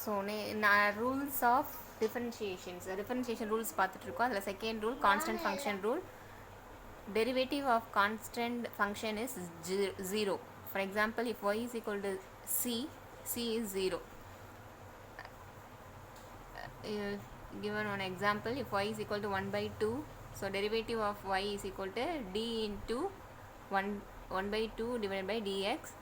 So rules of differentiations, differentiation rules பார்த்துட்டு இருக்கோம். அதில் second rule constant function rule. Derivative of constant function is 0. For example, if y is equal to c, c is 0. Given one example, if y is equal to 1 by 2, so derivative of y is equal to d into 1 by 2 divided by dx.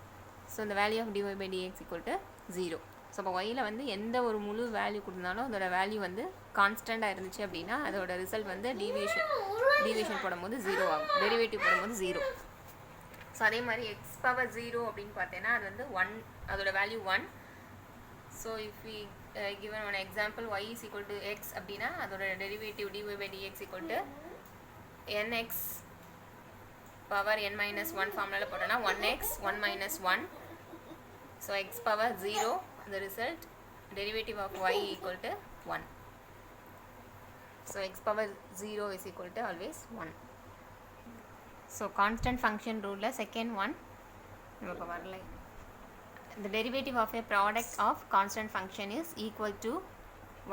So the value of dy by dx equal to 0. So இப்போ while வந்து எந்த ஒரு முழு value கொடுத்தாலும் அதோட value வந்து கான்ஸ்டண்ட்டாக இருந்துச்சு அப்படின்னா அதோட ரிசல்ட் வந்து டீவியேஷன் போடும்போது 0 ஆகும், டெரிவேட்டிவ் போடும்போது 0. ஸோ அதே மாதிரி எக்ஸ் பவர் 0 அப்படின்னு பார்த்தேன்னா அது வந்து 1, அதோட value 1. So if we given one example, y is equal to x அப்படின்னா அதோட derivative dy by dx equal to nx power n minus 1 ஃபார்முலாவில் போட்டோன்னா 1x 1 minus 1. So x power 0, the result derivative of y equal to 1. So x power 0 is equal to always 1. So constant function rule second one, the derivative of a product of constant function is equal to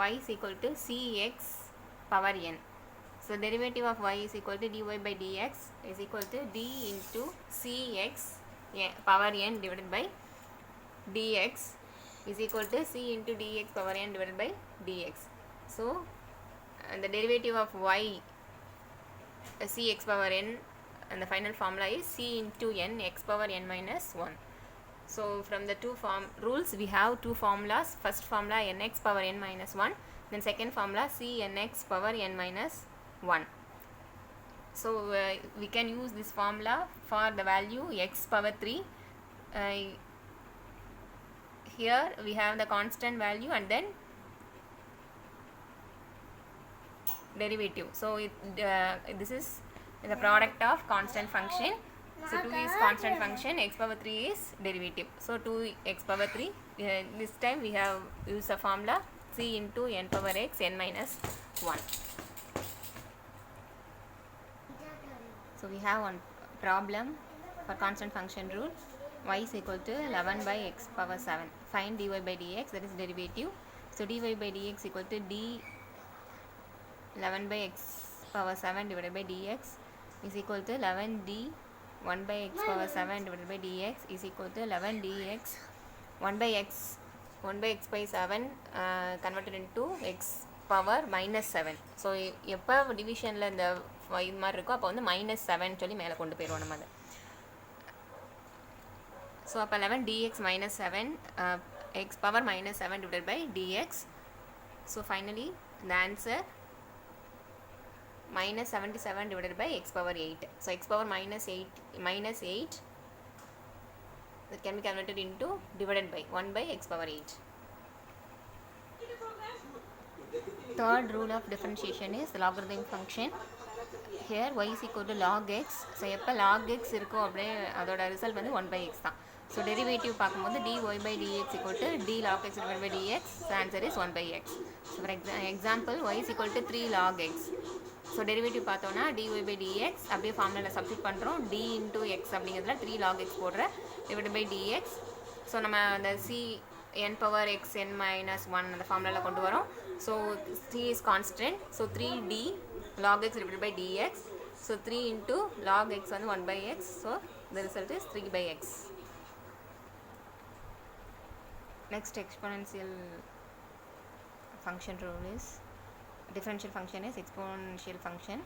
y is equal to cx power n. So derivative of y is equal to dy by dx is equal to d into cx power n divided by dx is equal to c into dx power n divided by dx. So the derivative of y cx power n, and the final formula is c into n x power n minus 1. So from the two rules we have two formulas. First formula nx power n minus 1, then second formula c nx power n minus 1. So we can use this formula for the value x power 3. Here we have the constant value and then derivative. So this is the product of constant function. So 2 is constant function, x power 3 is derivative. So 2x power 3, this time we have used the formula c into n power x n minus 1. So we have one problem for constant function rule. Y is equal to 11 by x power 7. Find dy by dx, that is derivative. So dy by dx equal to d 11 by x power 7 divided by dx is equal to 11d 1 by x power 7 divided by dx is equal to 11 dx 1 by x by 7 converted into x power minus 7. So எப்போ டிவிஷனில் இந்த இது மாதிரி இருக்கோ அப்போ வந்து -7 சொல்லி மேலே கொண்டு போயிடுவோம் நம்ம அதை. ஸோ அப்போ 11 dx minus 7 x power minus 7 divided by dx. So finally the answer minus 77 divided by x power 8. So x power minus 8 that can be converted into divided by 1 by x power 8. Third rule of differentiation is logarithm function. Here y is equal to log x. So எப்போ log x இருக்கோ அப்படியே அதோட result வந்து 1 by x தான். So derivative பார்க்கும்போது dy by dx equal to d log x divided by dx. The answer is 1 by x. So for example, y is equal to 3 log x. So derivative பார்த்தோன்னா dy by dx அப்படியே ஃபார்முலாவில் substitute பண்ணுறோம். d into x அப்படிங்கிறதுல 3 log x போடுற divided by dx. So நம்ம அந்த c n power x n minus 1 அந்த ஃபார்முலாவில் கொண்டு வரோம். So c is constant. So 3d log x divided by dx. So 3 into log x வந்து 1 by x. So the result is 3 by x. Next exponential function rule is differential function is exponential function.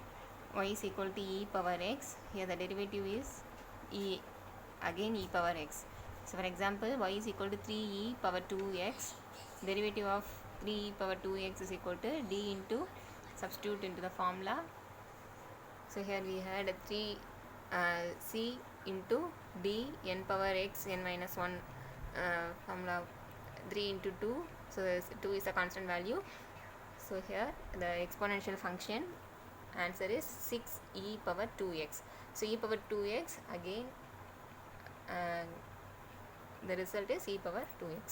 Y is equal to e power x. Here the derivative is e, again e power x. So for example, y is equal to 3e power 2x. Derivative of 3e power 2x is equal to d into, substitute into the formula. So here we had 3 c into d n power x n minus 1 formula 3 into 2. So 2 is a constant value. So here the exponential function answer is 6e power 2x. So e power 2x again the result is e power 2x.